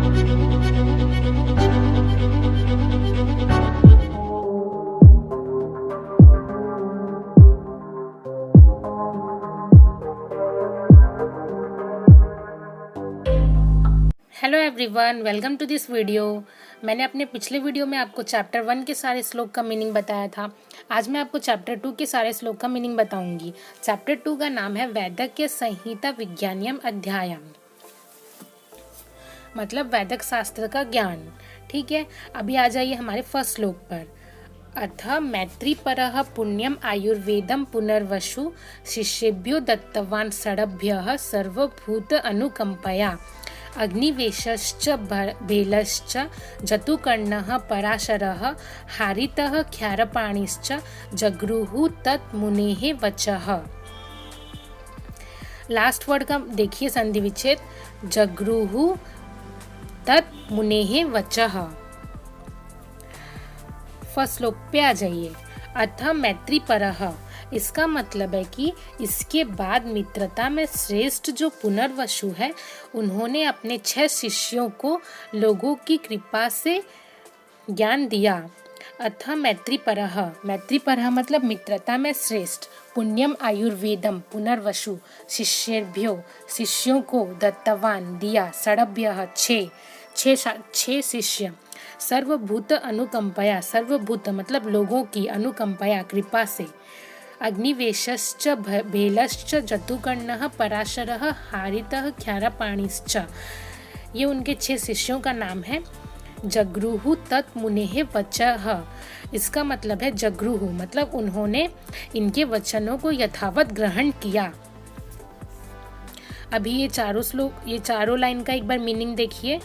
Hello everyone, welcome to this video. मैंने अपने पिछले वीडियो में आपको चैप्टर 1 के सारे श्लोक का मीनिंग बताया था। आज मैं आपको चैप्टर 2 के सारे श्लोक का मीनिंग बताऊंगी। चैप्टर 2 का नाम है वैदक संहिता विज्ञानम अध्यायम, मतलब वैदिक शास्त्र का ज्ञान। ठीक है, अभी आ जाइए हमारे फर्स्ट श्लोक पर। अथ मैत्रीपरः पुण्यम आयुर्वेदम पुनर्वसु शिष्येभ्यो दत्तवान् षडभ्यः सर्वभूत अनुकंपया अग्निवेशश्च भेलश्च जतुकर्णः पराशरः हारितः ख्यारपाणिश्च जगृहु तत् मुनेः वचः। लास्ट वर्ड का देखिए संधि विच्छेद, जगृहु तत् मुनेः वचः। फर्स्ट श्लोक पे आ जाइए। अथ मैत्रीपरः, इसका मतलब है कि इसके बाद मित्रता में श्रेष्ठ जो पुनर्वसु है, उन्होंने अपने 6 शिष्यों को लोगों की कृपा से ज्ञान दिया। अथ मैत्रीपरः, मैत्रीपरः मतलब मित्रता में श्रेष्ठ। पुण्यम आयुर्वेदम पुनर्वसु शिष्येभ्यो, शिष्यों को दत्तवान दिया, षडभ्यः 6 शिष्य, सर्वभूत अनुकंपया, सर्वभूत मतलब लोगों की, अनुकंपया कृपा से, अग्निवेशश्च भेलश्च जतुकर्णः पराशरः हारितः ख्यारपाणिश्च, ये उनके 6 शिष्यों का नाम है। जगृहु तत् मुनेः वचः, इसका मतलब है जगृहु मतलब उन्होंने इनके वचनों को यथावत ग्रहण किया। अभी ये चारों लाइन का एक बार मीनिंग देखिए।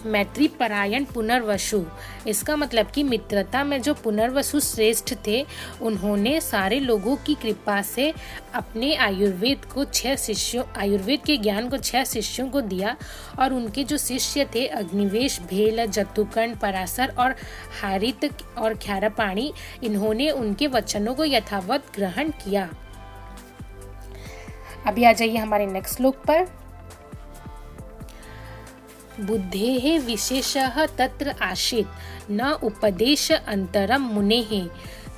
मैत्री परायण पुनर्वसु, इसका मतलब कि मित्रता में जो पुनर्वसु श्रेष्ठ थे, उन्होंने सारे लोगों की कृपा से अपने आयुर्वेद के ज्ञान को 6 शिष्यों को दिया, और उनके जो शिष्य थे अग्निवेश, भेल, जतुकर्ण, पराशर और हारित और ख्यारपाणी, इन्होंने उनके वचनों को यथावत ग्रहण किया। अभी आ जाइए हमारे नेक्स्ट श्लोक पर। बुद्धेः विशेषः तत्र आसीत्, न उपदेश अंतरम मुनेः,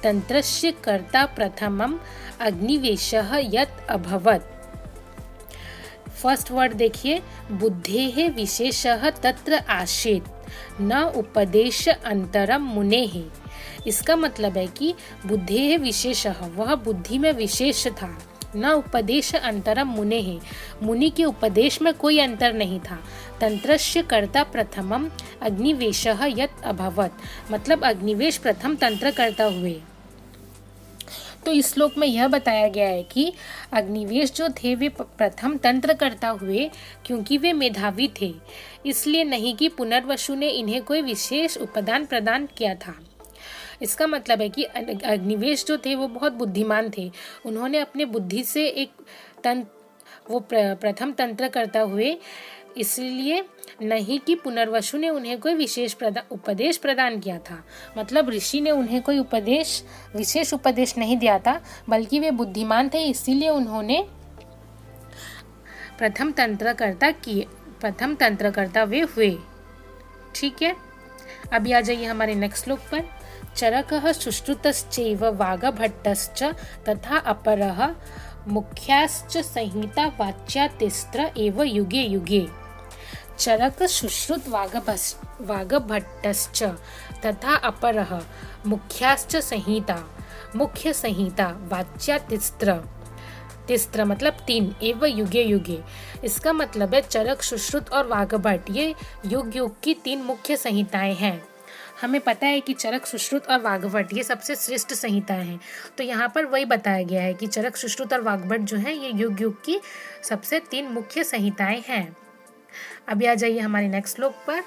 तंत्रस्य कर्ता प्रथमम अग्निवेशः यत् अभवत्। फर्स्ट वर्ड देखिए, बुद्धेः विशेषः तत्र आसीत्, न उपदेश अंतरम मुनेः। इसका मतलब है कि बुद्धेः विशेषः, वह बुद्धि में विशेष था, न उपदेश अंतरम मुनेः, मुनि के उपदेश में कोई अंतर नहीं था। तंत्रस्य कर्ता प्रथमम अग्निवेशः यत् अभवत्, मतलब अग्निवेश प्रथम तंत्र करता हुए। तो इस श्लोक में यह बताया गया है कि अग्निवेश जो थे वे प्रथम तंत्र करता हुए, क्योंकि वे मेधावी थे, इसलिए नहीं कि पुनर्वसु ने इन्हें कोई विशेष उपदान प्रदान किया था। इसका मतलब है कि अग्निवेश जो थे वो बहुत बुद्धिमान थे, उन्होंने अपने बुद्धि से प्रथम तंत्र करता हुए, इसलिए नहीं कि पुनर्वसु ने उन्हें कोई विशेष उपदेश प्रदान किया था। मतलब ऋषि ने उन्हें कोई विशेष उपदेश नहीं दिया था, बल्कि वे बुद्धिमान थे, इसीलिए उन्होंने प्रथम तंत्रकर्ता वे हुए। ठीक है, अभी आ जाइए हमारे नेक्स्ट श्लोक पर। चरकः सुश्रुतश्चैव वागभट्टश्च तथा अपरः मुख्याश्च संहिता वाच्या तिस्त्र एव युगे युगे। चरक सुश्रुत वागभट्टश्च तथा अपरः मुख्याश्च संहिता, मुख्य संहिता वाच्या तिस्त्र मतलब 3, एव युगे युगे। इसका मतलब है चरक, सुश्रुत और वागभट्ट ये युग युग की 3 मुख्य संहिताएं हैं। हमें पता है कि चरक, सुश्रुत और वागभट्ट ये सबसे श्रेष्ठ संहिताएं हैं। तो यहाँ पर वही बताया गया है कि चरक, सुश्रुत और वागभट्ट जो हैं ये युग युग की सबसे 3 मुख्य संहिताएं हैं। अभी आ जाइए हमारे नेक्स्ट श्लोक पर।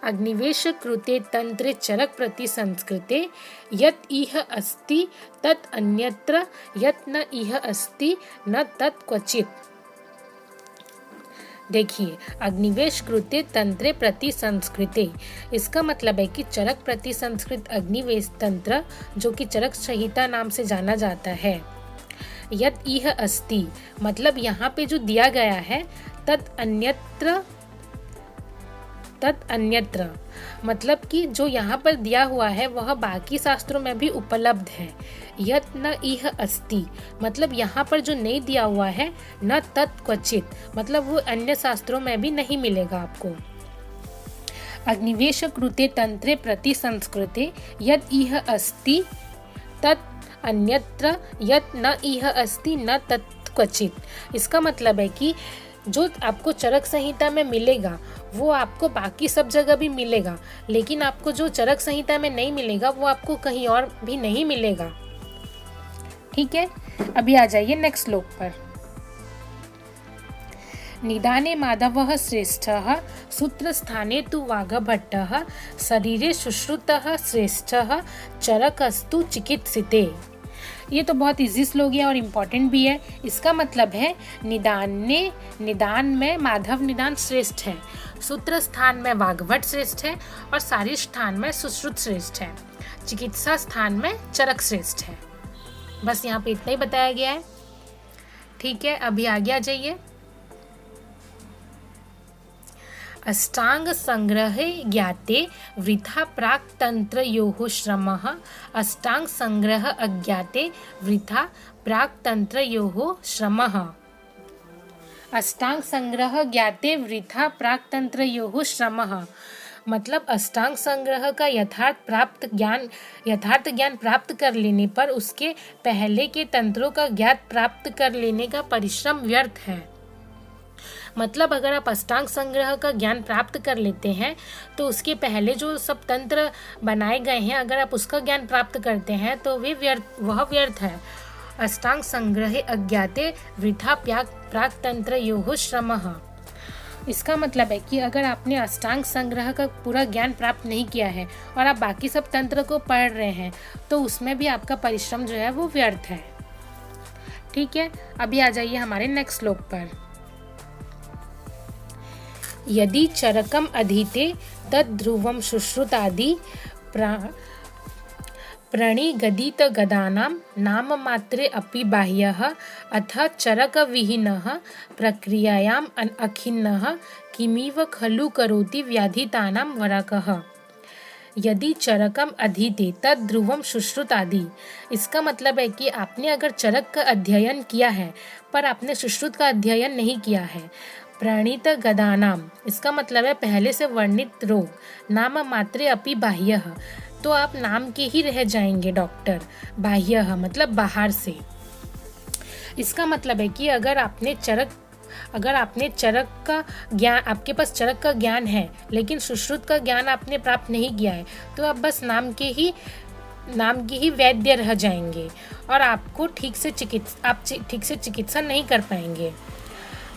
अग्निवेश कृते तंत्रे चरक प्रति संस्कृते यत् इह अस्ति तत् अन्यत्र, यत् न इह अस्ति न तत् क्वचित्। देखिए, अग्निवेश कृते तंत्रे प्रति संस्कृते, इसका मतलब है कि चरक प्रति संस्कृत अग्निवेश तंत्र, जो कि चरक संहिता नाम से जाना जाता है। यत् इह अस्ति मतलब यहाँ पे जो दिया गया है, तत् अन्यत्र तत् अन्यत्र, मतलब कि जो यहाँ पर दिया हुआ है वह बाकी शास्त्रों में भी उपलब्ध है। यत् न इह अस्ति, मतलब यहाँ पर जो नहीं दिया हुआ है, न तत् क्वचित, मतलब वो अन्य शास्त्रों में भी नहीं मिलेगा आपको। अग्निवेश कृते तंत्रे प्रति संस्कृते यत् इह अस्ति तत् अन्यत्र यत् न इह अस्ति न तत् क्वचित। इसका मतलब है कि जो आपको चरक संहिता में मिलेगा वो आपको बाकी सब जगह भी मिलेगा, लेकिन आपको जो चरक संहिता में नहीं मिलेगा वो आपको कहीं और भी नहीं मिलेगा। ठीक है, अभी आ जाइए नेक्स्ट श्लोक पर। निदाने माधवः श्रेष्ठः सूत्रस्थाने तु वाघभट्टः शरीरे शुश्रुतः श्रेष्ठः चरकस्तु चिकित्सिते। ये तो बहुत इजी श्लोक है और इम्पोर्टेंट भी है। इसका मतलब है निदान में माधव निदान श्रेष्ठ है, सूत्र स्थान में वाघभट्ट श्रेष्ठ है और शारीर स्थान में सुश्रुत श्रेष्ठ है, चिकित्सा स्थान में चरक श्रेष्ठ है। बस यहाँ पे इतना ही बताया गया है। ठीक है, अभी आगे आ जाइए। अष्टांग संग्रहे ज्ञाते वृथा प्राक् तंत्रयोः श्रमः, अष्टांग संग्रह अज्ञाते वृथा प्राक् तंत्रयोः श्रमः। अष्टांग संग्रह ज्ञाते वृथा प्राक् तंत्रयोः श्रमः, मतलब अष्टांग संग्रह का यथार्थ ज्ञान प्राप्त कर लेने पर उसके पहले के तंत्रों का ज्ञात प्राप्त कर लेने का परिश्रम व्यर्थ है। मतलब अगर आप अष्टांग संग्रह का ज्ञान प्राप्त कर लेते हैं तो उसके पहले जो सब तंत्र बनाए गए हैं, अगर आप उसका ज्ञान प्राप्त करते हैं तो वह व्यर्थ है। अष्टांग संग्रहे अज्ञाते वृथा प्राक् तंत्रयोः श्रमः। इसका मतलब है कि अगर आपने अष्टांग संग्रह का पूरा ज्ञान प्राप्त नहीं किया है और आप बाकी सब तंत्र को पढ़ रहे हैं तो उसमें भी आपका परिश्रम जो है वो व्यर्थ है। ठीक है, अभी आ जाइए हमारे नेक्स्ट श्लोक पर। यदि चरकम अधीते तद ध्रुवम शुश्रुतादि प्रणिगदित गदानां नाम मात्रे अपि बाह्यः अथ चरक विहीनः प्रक्रियायाम् अखिन्नः किमिव खलु करोति व्याधितानां वरकः। यदि चरकम अधीते तद ध्रुवम शुश्रुतादि, इसका मतलब है कि आपने अगर चरक का अध्ययन किया है पर आपने सुश्रुत का अध्ययन नहीं किया है। प्रणीत गदानाम, इसका मतलब है पहले से वर्णित रोग, नाम मात्रे अपि बाह्यः, तो आप नाम के ही रह जाएंगे डॉक्टर। बाह्यः मतलब बाहर से। इसका मतलब है कि अगर आपने चरक का ज्ञान, आपके पास चरक का ज्ञान है लेकिन सुश्रुत का ज्ञान आपने प्राप्त नहीं किया है तो आप बस नाम के ही वैद्य रह जाएंगे और आपको ठीक से चिकित्सा नहीं कर पाएंगे।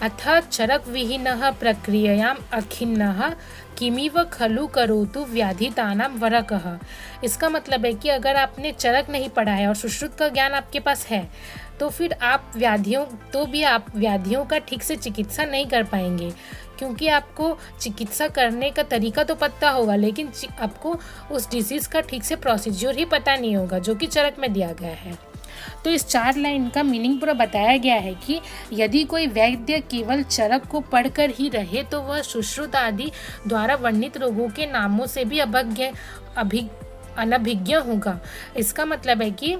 अथ चरक विहीनः प्रक्रियायाम् अखिन्नः किमिव खलु करोतु व्याधितानां वरकः। इसका मतलब है कि अगर आपने चरक नहीं पढ़ा है और सुश्रुत का ज्ञान आपके पास है तो फिर आप व्याधियों का ठीक से चिकित्सा नहीं कर पाएंगे, क्योंकि आपको चिकित्सा करने का तरीका तो पता होगा लेकिन आपको उस डिजीज़ का ठीक से प्रोसीजर ही पता नहीं होगा जो कि चरक में दिया गया है। तो इस 4 लाइन का मीनिंग पूरा बताया गया है कि यदि कोई वैद्य केवल चरक को पढ़कर ही रहे तो वह सुश्रुत आदि द्वारा वर्णित रोगों के नामों से भी अनभिज्ञ होगा। इसका मतलब है कि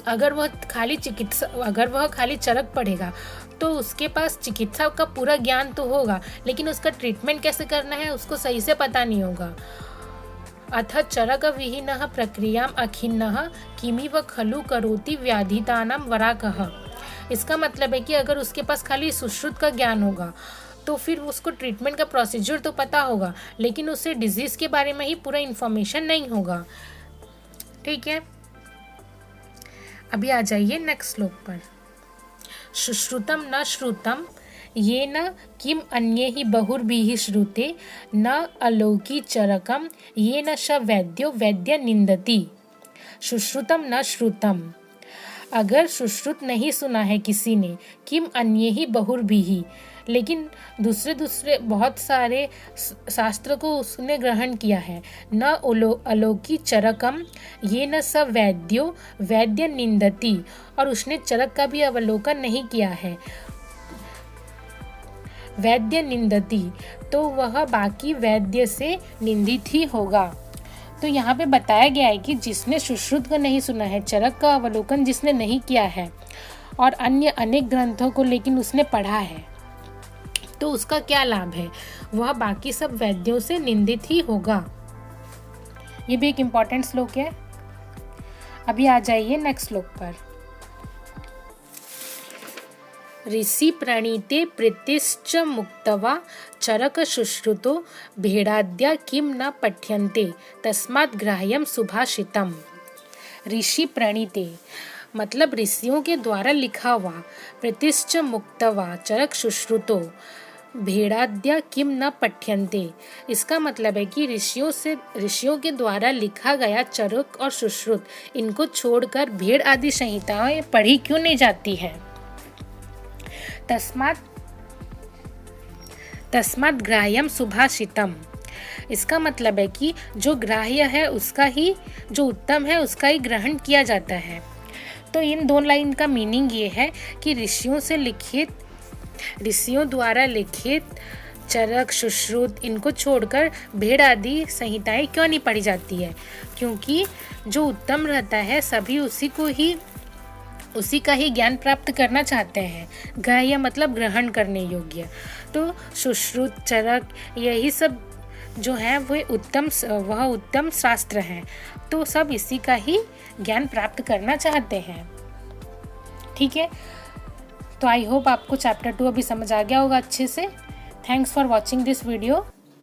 अगर वह खाली चरक पढ़ेगा तो उसके पास चिकित्सा का पूरा ज्ञान तो होगा लेकिन उसका ट्रीटमेंट कैसे करना है उसको सही से पता नहीं होगा। अथ चरक विहीनः प्रक्रियाम् अखिन्नः किमिव खलु करोति व्याधितानां वराकः। इसका मतलब है कि अगर उसके पास खाली सुश्रुत का ज्ञान होगा तो फिर उसको ट्रीटमेंट का प्रोसीजर तो पता होगा लेकिन उसे डिजीज़ के बारे में ही पूरा इन्फॉर्मेशन नहीं होगा। ठीक है, अभी आ जाइए नेक्स्ट श्लोक पर। सुश्रुतम न श्रुतम येन किम अन्यैः बहुर्भिः श्रुते न अलौकी चरकम येन स वैद्यो वैद्य निंदति। सुश्रुतम न श्रुतम, अगर सुश्रुत नहीं सुना है किसी ने, किम अन्यैः बहुर्भिः, लेकिन दूसरे बहुत सारे शास्त्र को उसने ग्रहण किया है। न अलौकी चरकम येन स वैद्यो वैद्य निंदति, और उसने चरक का भी अवलोकन नहीं किया है। वैद्य निंदति, तो वह बाकी वैद्य से निंदित ही होगा। तो यहाँ पे बताया गया है कि जिसने सुश्रुत को नहीं सुना है, चरक का अवलोकन जिसने नहीं किया है और अन्य अनेक ग्रंथों को लेकिन उसने पढ़ा है, तो उसका क्या लाभ है, वह बाकी सब वैद्यों से निंदित ही होगा। ये भी एक इम्पॉर्टेंट श्लोक है। अभी आ जाइए नेक्स्ट श्लोक पर। ऋषि प्रणीते प्रीतिश्च मुक्तवा चरक शुश्रुतो भेड़ाद्या किम न पठ्यन्ते तस्मात् ग्राह्यम सुभाषितम। ऋषि प्रणीते मतलब ऋषियों के द्वारा लिखा हुआ, प्रीतिश्च मुक्तवा चरक शुश्रुतो भेड़ाद्या किम न पठ्यन्ते, इसका मतलब है कि ऋषियों के द्वारा लिखा गया चरक और सुश्रुत, इनको छोड़कर भेड़ आदि संहिताएं पढ़ी क्यों नहीं जाती है। तस्मात् ग्राह्यम सुभाषितम, इसका मतलब है कि जो ग्राह्य है उसका ही, जो उत्तम है उसका ही ग्रहण किया जाता है। तो इन 2 लाइन का मीनिंग ये है कि ऋषियों द्वारा लिखित चरक सुश्रुत इनको छोड़कर भेड़ आदि संहिताएं क्यों नहीं पढ़ी जाती है, क्योंकि जो उत्तम रहता है सभी उसी का ही ज्ञान प्राप्त करना चाहते हैं। ग्राह्य मतलब ग्रहण करने योग्य। तो सुश्रुत चरक यही सब जो है वह उत्तम शास्त्र हैं, तो सब इसी का ही ज्ञान प्राप्त करना चाहते हैं। ठीक है, तो आई होप आपको चैप्टर 2 अभी समझ आ गया होगा अच्छे से। Thanks for watching this video.